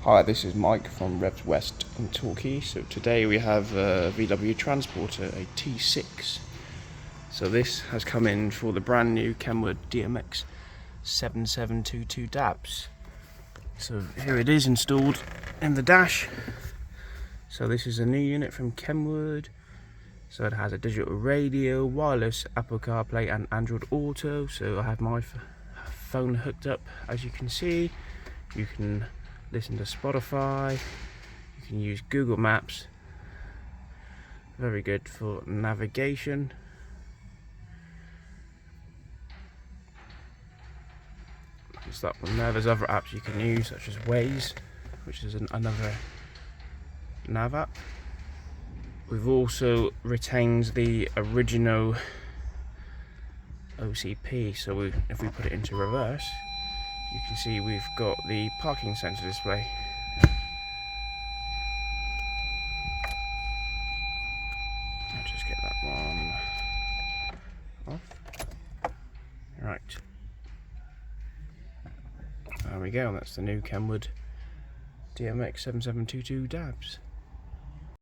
Hi, this is Mike from Revs West in Torquay. So today we have a VW Transporter, a T6. So this has come in for the brand new KENWOOD DMX7722DABS. So here it is installed in the dash. So this is a new unit from KENWOOD. So it has a digital radio, wireless Apple CarPlay and Android Auto. So I have my phone hooked up, as you can see. You can listen to Spotify, you can use Google Maps, very good for navigation. Just that one there. There's other apps you can use such as Waze, which is another nav app. We've also retained the original OCP, so if we put it into reverse, you can see we've got the parking sensor display. I'll just get that one off. Right. There we go, that's the new KENWOOD DMX7722DABS.